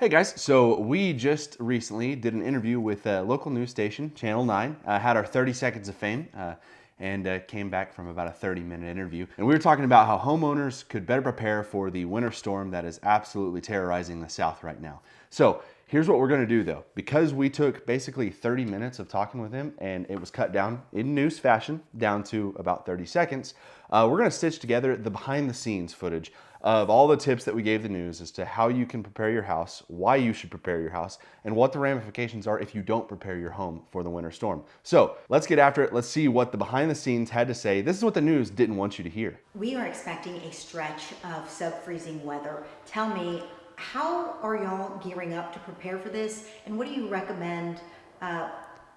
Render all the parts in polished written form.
Hey guys, so we just recently did an interview with a local news station, Channel 9, had our 30 seconds of fame, and came back from about a 30-minute interview. And we were talking about how homeowners could better prepare for the winter storm that is absolutely terrorizing the South right now. So here's what we're gonna do though. Because we took basically 30 minutes of talking with him and it was cut down in news fashion down to about 30 seconds, we're gonna stitch together the behind the scenes footage of all the tips that we gave the news as to how you can prepare your house, why you should prepare your house, and what the ramifications are if you don't prepare your home for the winter storm. So let's get after it. Let's see what the behind the scenes had to say. This is what the news didn't want you to hear. We are expecting a stretch of sub-freezing weather. Tell me, how are y'all gearing up to prepare for this, and what do you recommend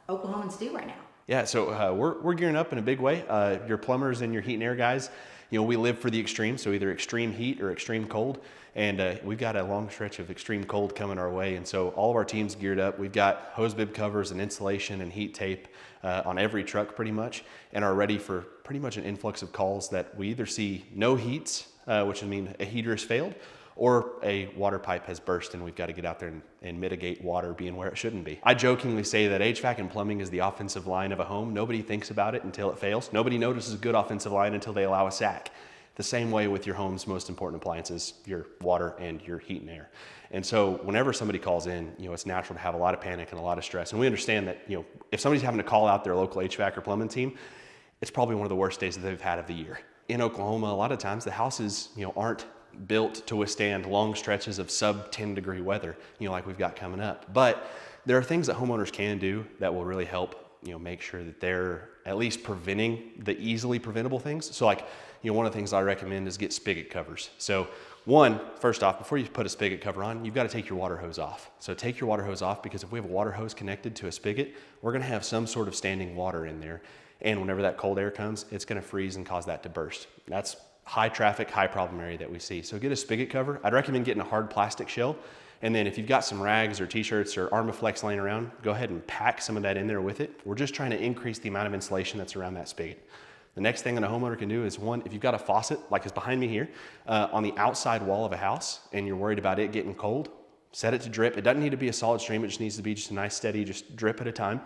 Oklahomans do right now? Yeah, so we're gearing up in a big way. Your plumbers and your heat and air guys, you know, we live for the extreme, so either extreme heat or extreme cold. And we've got a long stretch of extreme cold coming our way. And so all of our teams geared up. We've got hose bib covers and insulation and heat tape on every truck pretty much, and are ready for pretty much an influx of calls that we either see no heats, which would mean a heater has failed, or a water pipe has burst and we've got to get out there and mitigate water being where it shouldn't be. I jokingly say that HVAC and plumbing is the offensive line of a home. Nobody thinks about it until it fails. Nobody notices a good offensive line until they allow a sack. The same way with your home's most important appliances, your water and your heat and air. And so whenever somebody calls in, you know, it's natural to have a lot of panic and a lot of stress. And we understand that, you know, if somebody's having to call out their local HVAC or plumbing team, it's probably one of the worst days that they've had of the year. In Oklahoma, a lot of times the houses, you know, aren't built to withstand long stretches of sub 10 degree weather, you know, like we've got coming up. But there are things that homeowners can do that will really help, you know, make sure that they're at least preventing the easily preventable things. So like, you know, one of the things I recommend is get spigot covers. So first off, before you put a spigot cover on, you've got to take your water hose off. So take your water hose off, because if we have a water hose connected to a spigot, we're going to have some sort of standing water in there. And whenever that cold air comes, it's going to freeze and cause that to burst. That's high traffic, high problem area that we see. So get a spigot cover. I'd recommend getting a hard plastic shell. And then if you've got some rags or t-shirts or Armaflex laying around, go ahead and pack some of that in there with it. We're just trying to increase the amount of insulation that's around that spigot. The next thing that a homeowner can do is, one, if you've got a faucet, like is behind me here, on the outside wall of a house, and you're worried about it getting cold, set it to drip. It doesn't need to be a solid stream. It just needs to be just a nice steady, just drip at a time.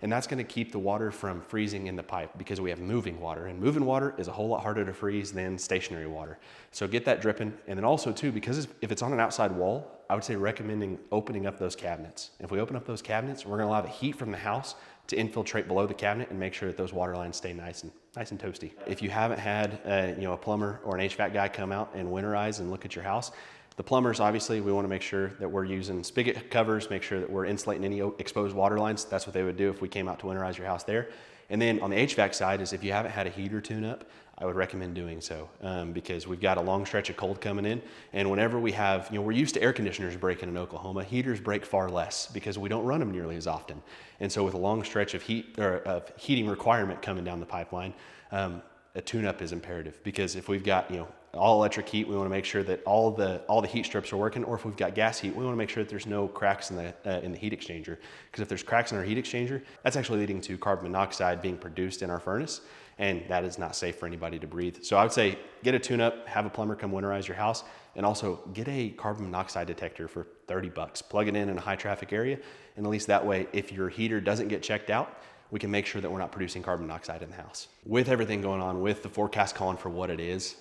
And that's going to keep the water from freezing in the pipe, because we have moving water, and moving water is a whole lot harder to freeze than stationary water. So get that dripping. And then also too, because if it's on an outside wall, I would say recommending opening up those cabinets. If we open up those cabinets, we're going to allow the heat from the house to infiltrate below the cabinet and make sure that those water lines stay nice and toasty. If you haven't had a plumber or an HVAC guy come out and winterize and look at your house, the plumbers, obviously, we want to make sure that we're using spigot covers, make sure that we're insulating any exposed water lines. That's what they would do if we came out to winterize your house there. And then on the HVAC side is, if you haven't had a heater tune-up, I would recommend doing so, because we've got a long stretch of cold coming in. And whenever we have, you know, we're used to air conditioners breaking in Oklahoma. Heaters break far less because we don't run them nearly as often. And so with a long stretch of heating requirement coming down the pipeline, a tune-up is imperative, because if we've got, you know, all electric heat, we want to make sure that all the heat strips are working. Or if we've got gas heat, we want to make sure that there's no cracks in the heat exchanger, because if there's cracks in our heat exchanger, that's actually leading to carbon monoxide being produced in our furnace, and that is not safe for anybody to breathe. So I would say get a tune-up, have a plumber come winterize your house, and also get a carbon monoxide detector for 30 bucks. Plug it in a high traffic area, and at least that way, if your heater doesn't get checked out, we can make sure that we're not producing carbon monoxide in the house. With everything going on, with the forecast calling for what it is,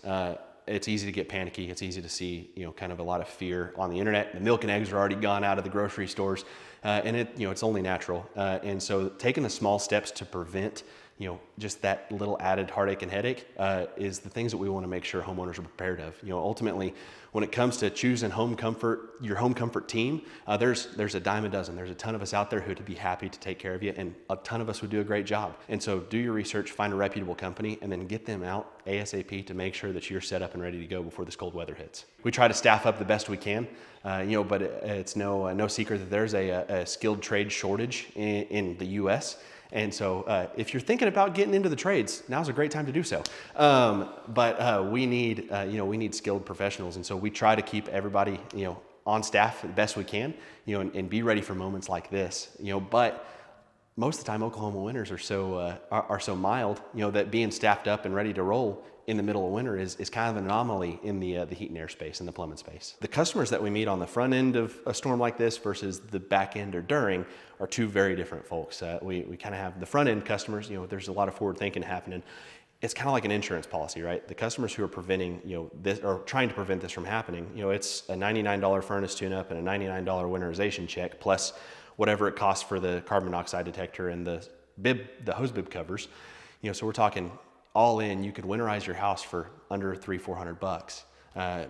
it's easy to get panicky. It's easy to see, you know, kind of a lot of fear on the internet. The milk and eggs are already gone out of the grocery stores, and it's only natural. And so taking the small steps to prevent, you know, just that little added heartache and headache is the things that we want to make sure homeowners are prepared of. You know, ultimately, when it comes to choosing home comfort, your home comfort team, there's a dime a dozen. There's a ton of us out there who'd be happy to take care of you, and a ton of us would do a great job. And so do your research, find a reputable company, and then get them out ASAP to make sure that you're set up and ready to go before this cold weather hits. We try to staff up the best we can, but it's no secret that there's a skilled trade shortage in the U.S. And so if you're thinking about getting into the trades, now's a great time to do so. But we need skilled professionals. And so we try to keep everybody, you know, on staff the best we can, you know, and be ready for moments like this, you know. But most of the time, Oklahoma winters are so mild, you know, that being staffed up and ready to roll in the middle of winter is kind of an anomaly in the heat and air space, in the plumbing space. The customers that we meet on the front end of a storm like this versus the back end or during are two very different folks. We kind of have the front end customers, there's a lot of forward thinking happening. It's kind of like an insurance policy, right? The customers who are preventing, this, or trying to prevent this from happening, it's a $99 furnace tune-up and a $99 winterization check, plus whatever it costs for the carbon monoxide detector and the hose bib covers. So we're talking all in, you could winterize your house for under $300-400.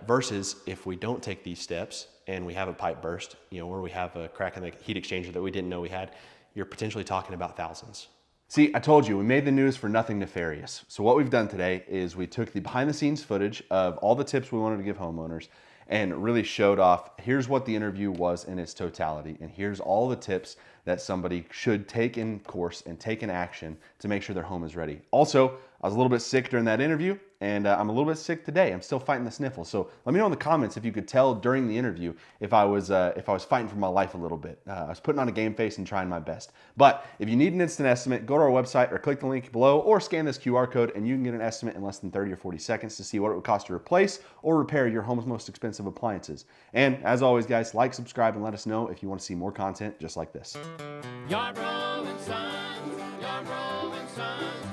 Versus if we don't take these steps and we have a pipe burst, or we have a crack in the heat exchanger that we didn't know we had, you're potentially talking about thousands. See, I told you, we made the news for nothing nefarious. So what we've done today is we took the behind the scenes footage of all the tips we wanted to give homeowners and really showed off, here's what the interview was in its totality, and here's all the tips that somebody should take in course and take in action to make sure their home is ready. Also, I was a little bit sick during that interview, and I'm a little bit sick today. I'm still fighting the sniffles. So let me know in the comments if you could tell during the interview if I was fighting for my life a little bit. I was putting on a game face and trying my best. But if you need an instant estimate, go to our website or click the link below or scan this QR code and you can get an estimate in less than 30 or 40 seconds to see what it would cost to replace or repair your home's most expensive appliances. And as always, guys, like, subscribe, and let us know if you want to see more content just like this. Yard Roman Sons, Yard Roman Sons.